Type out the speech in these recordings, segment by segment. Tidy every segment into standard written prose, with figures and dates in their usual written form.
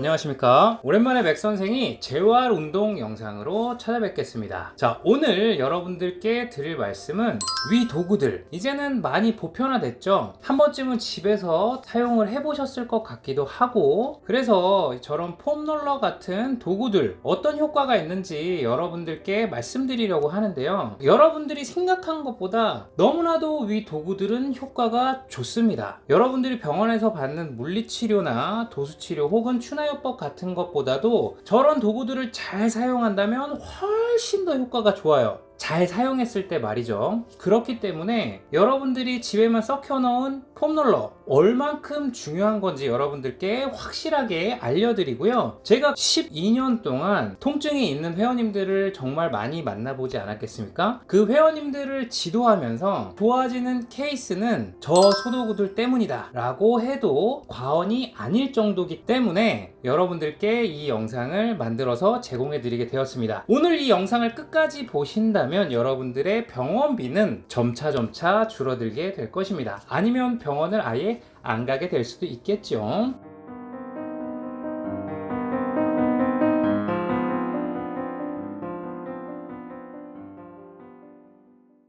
안녕하십니까. 오랜만에 맥 선생이 재활 운동 영상으로 찾아뵙겠습니다. 자, 오늘 여러분들께 드릴 말씀은 위 도구들, 이제는 많이 보편화됐죠. 한 번쯤은 집에서 사용을 해보셨을 것 같기도 하고, 그래서 저런 폼롤러 같은 도구들 어떤 효과가 있는지 여러분들께 말씀드리려고 하는데요. 여러분들이 생각한 것보다 너무나도 위 도구들은 효과가 좋습니다. 여러분들이 병원에서 받는 물리치료나 도수치료 혹은 추나요법 같은 것보다도 저런 도구들을 잘 사용한다면 훨씬 더 효과가 좋아요. 잘 사용했을 때 말이죠. 그렇기 때문에 여러분들이 집에만 썩혀놓은 폼롤러 얼만큼 중요한 건지 여러분들께 확실하게 알려드리고요. 제가 12년 동안 통증이 있는 회원님들을 정말 많이 만나보지 않았겠습니까? 그 회원님들을 지도하면서 좋아지는 케이스는 저 소도구들 때문이다 라고 해도 과언이 아닐 정도이기 때문에 여러분들께 이 영상을 만들어서 제공해 드리게 되었습니다. 오늘 이 영상을 끝까지 보신다면 여러분들의 병원비는 점차 줄어들게 될 것입니다. 아니면 병원을 아예 안 가게 될 수도 있겠죠.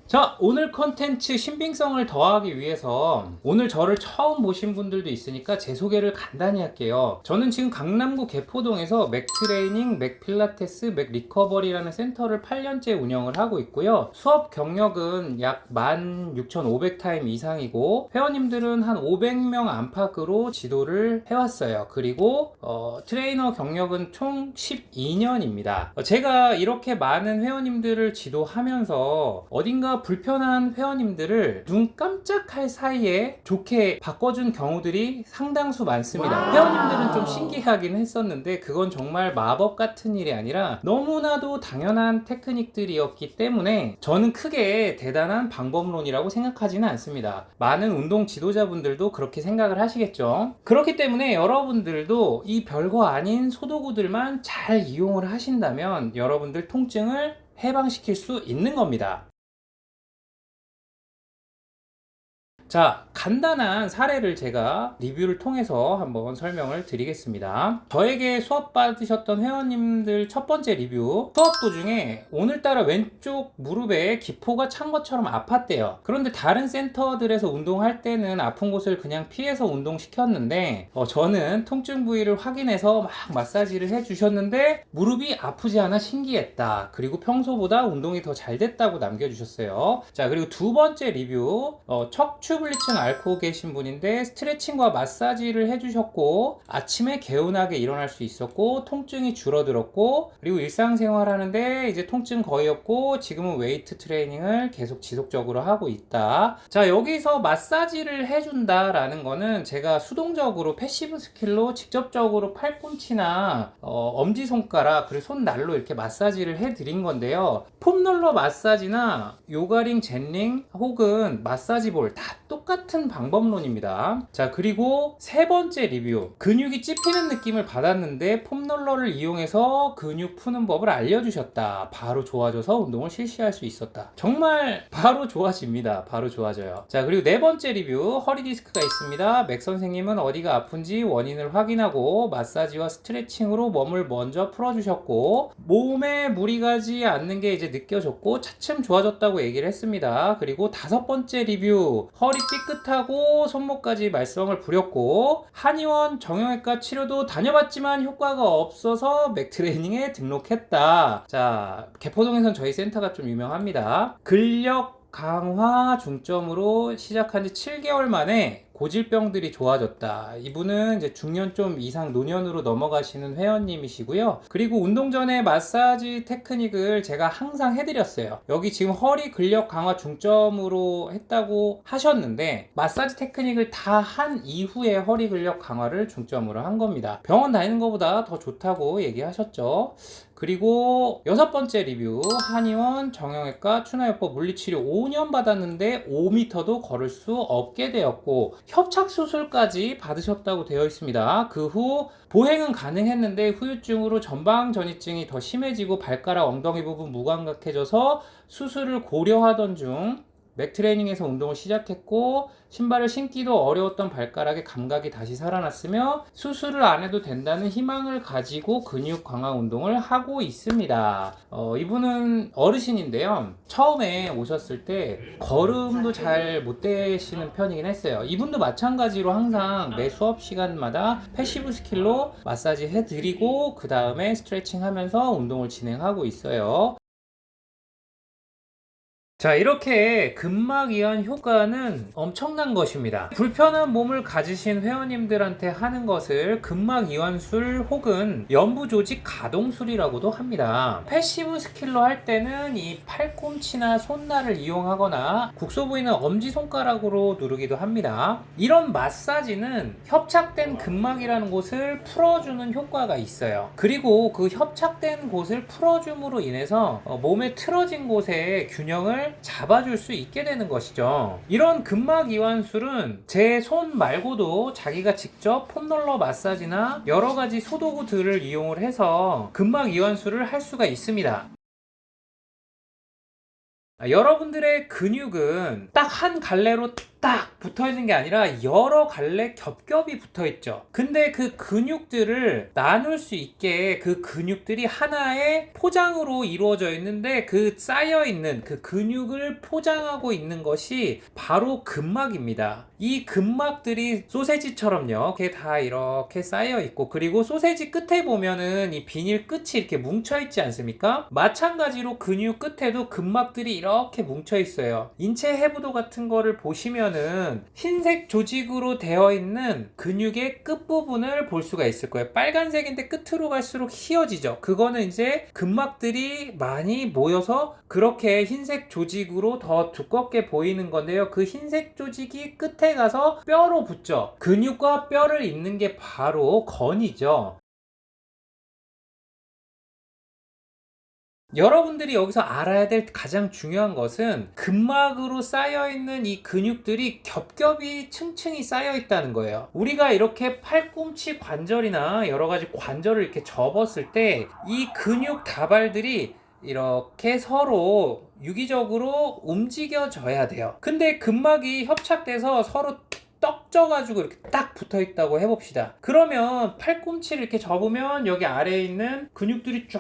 자, 오늘 컨텐츠 신빙성을 더하기 위해서 오늘 저를 처음 보신 분들도 있으니까 제 소개를 간단히 할게요. 저는 지금 강남구 개포동에서 맥트레이닝, 맥필라테스, 맥리커버리라는 센터를 8년째 운영을 하고 있고요. 수업 경력은 약 16,500타임 이상이고 회원님들은 한 500명 안팎으로 지도를 해왔어요. 그리고 트레이너 경력은 총 12년입니다. 제가 이렇게 많은 회원님들을 지도하면서 어딘가 불편한 회원님들을 눈 깜짝할 사이에 좋게 바꿔준 경우들이 상당수 많습니다. 회원님들은 좀 신기하긴 했었는데 그건 정말 마법 같은 일이 아니라 너무나도 당연한 테크닉들이었기 때문에 저는 크게 대단한 방법론이라고 생각하지는 않습니다. 많은 운동 지도자분들도 그렇게 생각을 하시겠죠. 그렇기 때문에 여러분들도 이 별거 아닌 소도구들만 잘 이용을 하신다면 여러분들 통증을 해방시킬 수 있는 겁니다. 자, 간단한 사례를 제가 리뷰를 통해서 한번 설명을 드리겠습니다. 저에게 수업 받으셨던 회원님들 첫 번째 리뷰, 수업 도중에 오늘따라 왼쪽 무릎에 기포가 찬 것처럼 아팠대요. 그런데 다른 센터들에서 운동할 때는 아픈 곳을 그냥 피해서 운동시켰는데 저는 통증 부위를 확인해서 막 마사지를 해주셨는데 무릎이 아프지 않아 신기했다. 그리고 평소보다 운동이 더 잘 됐다고 남겨주셨어요. 자, 그리고 두 번째 리뷰, 척추 블리층 앓고 계신 분인데 스트레칭과 마사지를 해주셨고 아침에 개운하게 일어날 수 있었고 통증이 줄어들었고 그리고 일상생활 하는데 이제 통증 거의 없고 지금은 웨이트 트레이닝을 계속 지속적으로 하고 있다. 자, 여기서 마사지를 해준다 라는 거는 제가 수동적으로 패시브 스킬로 직접적으로 팔꿈치나 엄지손가락 그리고 손날로 이렇게 마사지를 해드린 건데요. 폼롤러 마사지나 요가링, 젠링 혹은 마사지볼 다 똑같은 방법론입니다. 자, 그리고 세 번째 리뷰, 근육이 찝히는 느낌을 받았는데 폼롤러를 이용해서 근육 푸는 법을 알려주셨다. 바로 좋아져서 운동을 실시할 수 있었다. 정말 바로 좋아집니다. 바로 좋아져요. 자, 그리고 네 번째 리뷰, 허리 디스크가 있습니다. 맥 선생님은 어디가 아픈지 원인을 확인하고 마사지와 스트레칭으로 몸을 먼저 풀어주셨고 몸에 무리 가지 않는 게 이제 느껴졌고 차츰 좋아졌다고 얘기를 했습니다. 그리고 다섯 번째 리뷰, 허리 삐끗하고 손목까지 말썽을 부렸고 한의원 정형외과 치료도 다녀봤지만 효과가 없어서 맥트레이닝에 등록했다. 자, 개포동에선 저희 센터가 좀 유명합니다. 근력 강화 중점으로 시작한 지 7개월 만에 고질병들이 좋아졌다. 이분은 이제 중년 좀 이상 노년으로 넘어가시는 회원님이시고요. 그리고 운동 전에 마사지 테크닉을 제가 항상 해드렸어요. 여기 지금 허리 근력 강화 중점으로 했다고 하셨는데 마사지 테크닉을 다 한 이후에 허리 근력 강화를 중점으로 한 겁니다. 병원 다니는 것보다 더 좋다고 얘기하셨죠. 그리고 여섯 번째 리뷰, 한의원 정형외과 추나요법 물리치료 5년 받았는데 5m도 걸을 수 없게 되었고 협착수술까지 받으셨다고 되어 있습니다. 그 후 보행은 가능했는데 후유증으로 전방전이증이 더 심해지고 발가락 엉덩이 부분 무감각해져서 수술을 고려하던 중 맥 트레이닝에서 운동을 시작했고 신발을 신기도 어려웠던 발가락의 감각이 다시 살아났으며 수술을 안 해도 된다는 희망을 가지고 근육 강화 운동을 하고 있습니다. 이분은 어르신인데요. 처음에 오셨을 때 걸음도 잘 못 되시는 편이긴 했어요. 이분도 마찬가지로 항상 매 수업 시간마다 패시브 스킬로 마사지 해드리고 그 다음에 스트레칭 하면서 운동을 진행하고 있어요. 자, 이렇게 근막 이완 효과는 엄청난 것입니다. 불편한 몸을 가지신 회원님들한테 하는 것을 근막 이완술 혹은 연부 조직 가동술이라고도 합니다. 패시브 스킬로 할 때는 이 팔꿈치나 손날을 이용하거나 국소 부위는 엄지손가락으로 누르기도 합니다. 이런 마사지는 협착된 근막이라는 곳을 풀어주는 효과가 있어요. 그리고 그 협착된 곳을 풀어줌으로 인해서 몸에 틀어진 곳의 균형을 잡아줄 수 있게 되는 것이죠. 이런 근막 이완술은 제 손 말고도 자기가 직접 폼롤러 마사지나 여러 가지 소도구들을 이용을 해서 근막 이완술을 할 수가 있습니다. 여러분들의 근육은 딱 한 갈래로 딱 붙어 있는 게 아니라 여러 갈래 겹겹이 붙어 있죠. 근데 그 근육들을 나눌 수 있게 그 근육들이 하나의 포장으로 이루어져 있는데 그 쌓여 있는 그 근육을 포장하고 있는 것이 바로 근막입니다. 이 근막들이 소세지처럼요. 이렇게 다 이렇게 쌓여 있고 그리고 소세지 끝에 보면은 이 비닐 끝이 이렇게 뭉쳐 있지 않습니까? 마찬가지로 근육 끝에도 근막들이 이렇게 뭉쳐 있어요. 인체 해부도 같은 거를 보시면은 흰색 조직으로 되어 있는 근육의 끝부분을 볼 수가 있을 거예요. 빨간색인데 끝으로 갈수록 휘어지죠. 그거는 이제 근막들이 많이 모여서 그렇게 흰색 조직으로 더 두껍게 보이는 건데요. 그 흰색 조직이 끝에 가서 뼈로 붙죠. 근육과 뼈를 잇는 게 바로 건이죠. 여러분들이 여기서 알아야 될 가장 중요한 것은 근막으로 쌓여있는 이 근육들이 겹겹이 층층이 쌓여 있다는 거예요. 우리가 이렇게 팔꿈치 관절이나 여러 가지 관절을 이렇게 접었을 때 이 근육 다발들이 이렇게 서로 유기적으로 움직여져야 돼요. 근데 근막이 협착돼서 서로 떡져가지고 이렇게 딱 붙어 있다고 해봅시다. 그러면 팔꿈치를 이렇게 접으면 여기 아래에 있는 근육들이 쫙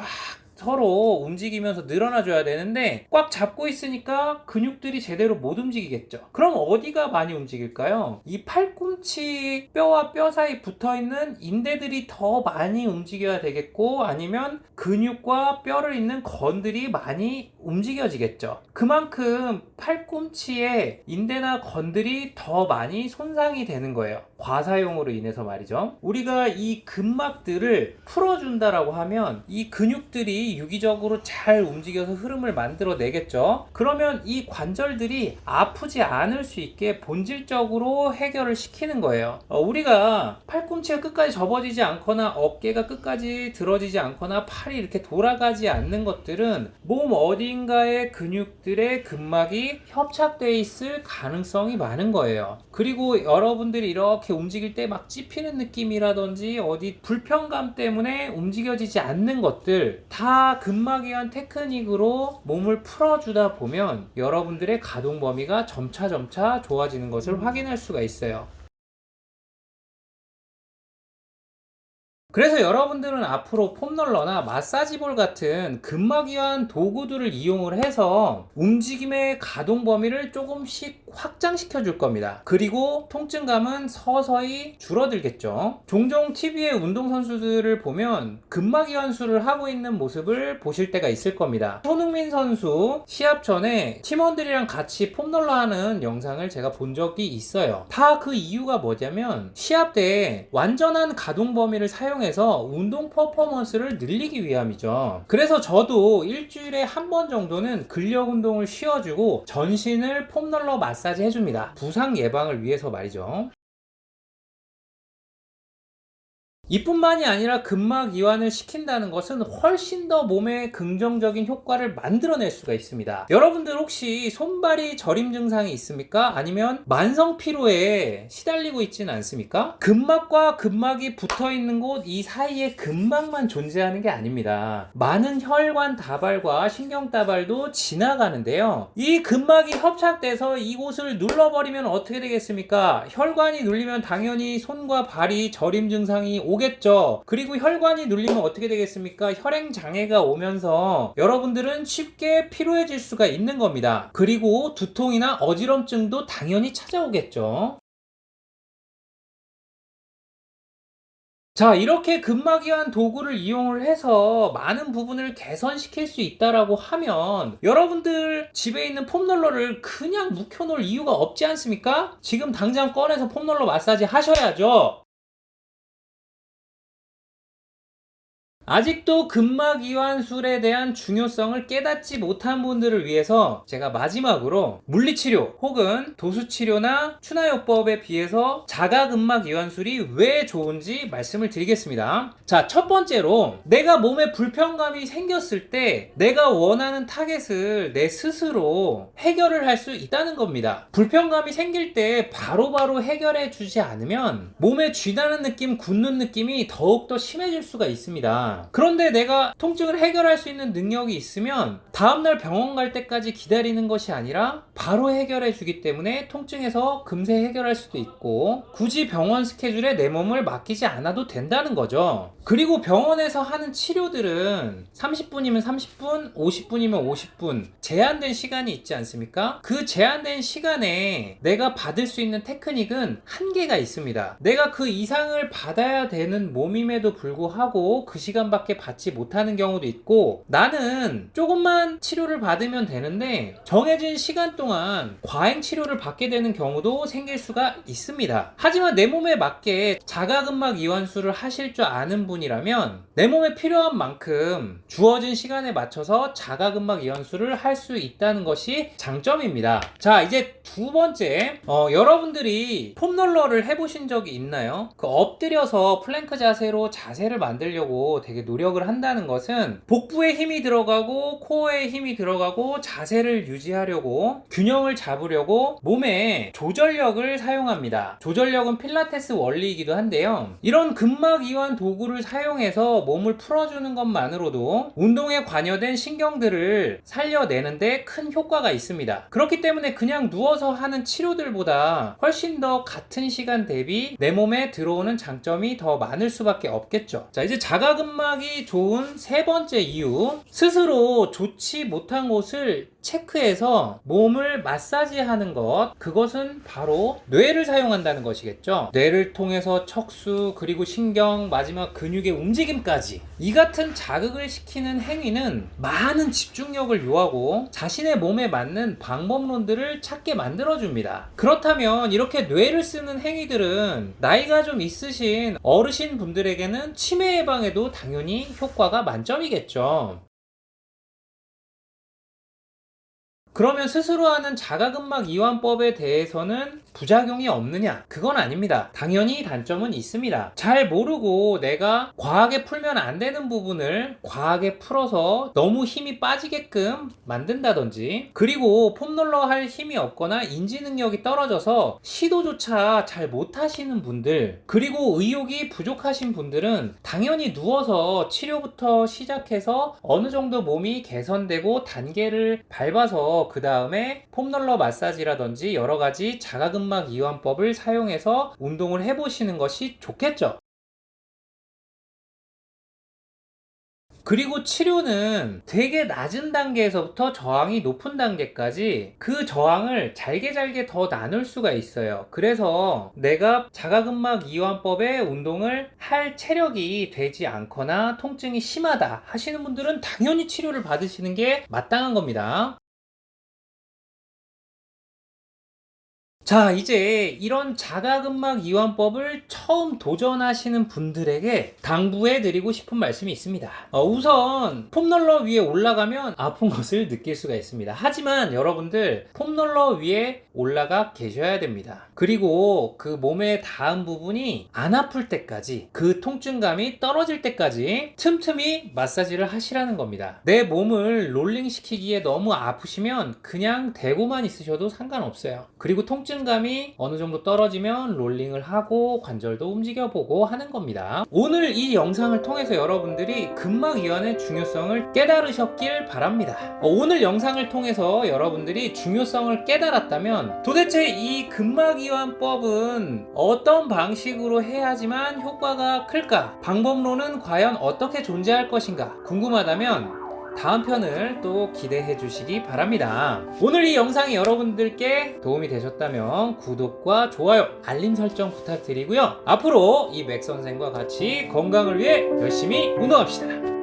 서로 움직이면서 늘어나줘야 되는데 꽉 잡고 있으니까 근육들이 제대로 못 움직이겠죠. 그럼 어디가 많이 움직일까요? 이 팔꿈치 뼈와 뼈 사이 붙어있는 인대들이 더 많이 움직여야 되겠고 아니면 근육과 뼈를 잇는 건들이 많이 움직여지겠죠. 그만큼 팔꿈치에 인대나 건들이 더 많이 손상이 되는 거예요. 과사용으로 인해서 말이죠. 우리가 이 근막들을 풀어준다라고 하면 이 근육들이 유기적으로 잘 움직여서 흐름을 만들어 내겠죠. 그러면 이 관절들이 아프지 않을 수 있게 본질적으로 해결을 시키는 거예요. 우리가 팔꿈치가 끝까지 접어지지 않거나 어깨가 끝까지 들어지지 않거나 팔이 이렇게 돌아가지 않는 것들은 몸 어딘가의 근육들의 근막이 협착되어 있을 가능성이 많은 거예요. 그리고 여러분들이 이렇게 움직일 때 막 찝히는 느낌이라든지 어디 불편감 때문에 움직여지지 않는 것들 다 근막 이완 테크닉으로 몸을 풀어주다 보면 여러분들의 가동 범위가 점차 좋아지는 것을 확인할 수가 있어요. 그래서 여러분들은 앞으로 폼롤러나 마사지볼 같은 근막 이완 도구들을 이용을 해서 움직임의 가동 범위를 조금씩 확장시켜 줄 겁니다. 그리고 통증감은 서서히 줄어들겠죠. 종종 TV에 운동선수들을 보면 근막 이완술을 하고 있는 모습을 보실 때가 있을 겁니다. 손흥민 선수 시합 전에 팀원들이랑 같이 폼롤러 하는 영상을 제가 본 적이 있어요. 다 그 이유가 뭐냐면 시합 때 완전한 가동 범위를 사용해서 운동 퍼포먼스를 늘리기 위함이죠. 그래서 저도 일주일에 한 번 정도는 근력 운동을 쉬어주고 전신을 폼롤러 마사지 해줍니다. 부상 예방을 위해서 말이죠. 이뿐만이 아니라 근막 이완을 시킨다는 것은 훨씬 더 몸에 긍정적인 효과를 만들어낼 수가 있습니다. 여러분들 혹시 손발이 저림 증상이 있습니까? 아니면 만성 피로에 시달리고 있지는 않습니까? 근막과 근막이 붙어 있는 곳 이 사이에 근막만 존재하는 게 아닙니다. 많은 혈관 다발과 신경 다발도 지나가는데요. 이 근막이 협착돼서 이곳을 눌러버리면 어떻게 되겠습니까? 혈관이 눌리면 당연히 손과 발이 저림 증상이 오겠죠. 그리고 혈관이 눌리면 어떻게 되겠습니까? 혈행 장애가 오면서 여러분들은 쉽게 피로해질 수가 있는 겁니다. 그리고 두통이나 어지럼증도 당연히 찾아오겠죠. 자, 이렇게 근막이완 도구를 이용을 해서 많은 부분을 개선시킬 수 있다라고 하면 여러분들 집에 있는 폼롤러를 그냥 묵혀놓을 이유가 없지 않습니까? 지금 당장 꺼내서 폼롤러 마사지 하셔야죠. 아직도 근막이완술에 대한 중요성을 깨닫지 못한 분들을 위해서 제가 마지막으로 물리치료 혹은 도수치료나 추나요법에 비해서 자가근막이완술이 왜 좋은지 말씀을 드리겠습니다. 자, 첫 번째로 내가 몸에 불편감이 생겼을 때 내가 원하는 타겟을 내 스스로 해결을 할 수 있다는 겁니다. 불편감이 생길 때 바로바로 해결해 주지 않으면 몸에 쥐나는 느낌, 굳는 느낌이 더욱더 심해질 수가 있습니다. 그런데 내가 통증을 해결할 수 있는 능력이 있으면 다음날 병원 갈 때까지 기다리는 것이 아니라 바로 해결해 주기 때문에 통증에서 금세 해결할 수도 있고 굳이 병원 스케줄에 내 몸을 맡기지 않아도 된다는 거죠. 그리고 병원에서 하는 치료들은 30분이면 30분, 50분이면 50분 제한된 시간이 있지 않습니까? 그 제한된 시간에 내가 받을 수 있는 테크닉은 한계가 있습니다. 내가 그 이상을 받아야 되는 몸임에도 불구하고 그 시간밖에 받지 못하는 경우도 있고 나는 조금만 치료를 받으면 되는데 정해진 시간 동안 과잉 치료를 받게 되는 경우도 생길 수가 있습니다. 하지만 내 몸에 맞게 자가근막 이완술을 하실 줄 아는 분이라면 내 몸에 필요한 만큼 주어진 시간에 맞춰서 자가근막 이완술을 할 수 있다는 것이 장점입니다. 자, 이제 두 번째, 여러분들이 폼롤러를 해보신 적이 있나요? 그 엎드려서 플랭크 자세로 자세를 만들려고 되게 노력을 한다는 것은 복부에 힘이 들어가고 코어에 힘이 들어가고 자세를 유지하려고 균형을 잡으려고 몸에 조절력을 사용합니다. 조절력은 필라테스 원리이기도 한데요. 이런 근막 이완 도구를 사용해서 몸을 풀어주는 것만으로도 운동에 관여된 신경들을 살려내는데 큰 효과가 있습니다. 그렇기 때문에 그냥 누워서 하는 치료들보다 훨씬 더 같은 시간 대비 내 몸에 들어오는 장점이 더 많을 수밖에 없겠죠. 자, 이제 자가근막이 좋은 세 번째 이유, 스스로 좋지 못한 곳을 체크해서 몸을 마사지하는 것, 그것은 바로 뇌를 사용한다는 것이겠죠. 뇌를 통해서 척수 그리고 신경 마지막 근육의 움직임까지 이 같은 자극을 시키는 행위는 많은 집중력을 요하고 자신의 몸에 맞는 방법론들을 찾게 만들어줍니다. 그렇다면 이렇게 뇌를 쓰는 행위들은 나이가 좀 있으신 어르신 분들에게는 치매 예방에도 당연히 효과가 만점이겠죠. 그러면 스스로 하는 자가근막 이완법에 대해서는 부작용이 없느냐? 그건 아닙니다. 당연히 단점은 있습니다. 잘 모르고 내가 과하게 풀면 안 되는 부분을 과하게 풀어서 너무 힘이 빠지게끔 만든다든지, 그리고 폼롤러 할 힘이 없거나 인지 능력이 떨어져서 시도조차 잘 못하시는 분들, 그리고 의욕이 부족하신 분들은 당연히 누워서 치료부터 시작해서 어느 정도 몸이 개선되고 단계를 밟아서 그 다음에 폼롤러 마사지라든지 여러 가지 자가근막 이완법을 사용해서 운동을 해보시는 것이 좋겠죠. 그리고 치료는 되게 낮은 단계에서부터 저항이 높은 단계까지 그 저항을 잘게 더 나눌 수가 있어요. 그래서 내가 자가근막 이완법의 운동을 할 체력이 되지 않거나 통증이 심하다 하시는 분들은 당연히 치료를 받으시는 게 마땅한 겁니다. 자, 이제 이런 자가근막 이완법을 처음 처음 도전하시는 분들에게 당부해 드리고 싶은 말씀이 있습니다. 우선 폼롤러 위에 올라가면 아픈 것을 느낄 수가 있습니다. 하지만 여러분들 폼롤러 위에 올라가 계셔야 됩니다. 그리고 그 몸의 닿은 부분이 안 아플 때까지, 그 통증감이 떨어질 때까지 틈틈이 마사지를 하시라는 겁니다. 내 몸을 롤링 시키기에 너무 아프시면 그냥 대고만 있으셔도 상관없어요. 그리고 통증감이 어느 정도 떨어지면 롤링을 하고 관절도 움직여보고 하는 겁니다. 오늘 이 영상을 통해서 여러분들이 근막이완의 중요성을 깨달으셨길 바랍니다. 오늘 영상을 통해서 여러분들이 중요성을 깨달았다면 도대체 이 근막이완법은 어떤 방식으로 해야지만 효과가 클까? 방법론은 과연 어떻게 존재할 것인가? 궁금하다면 다음 편을 또 기대해 주시기 바랍니다. 오늘 이 영상이 여러분들께 도움이 되셨다면 구독과 좋아요, 알림 설정 부탁드리고요. 앞으로 이 맥 선생과 같이 건강을 위해 열심히 운동합시다.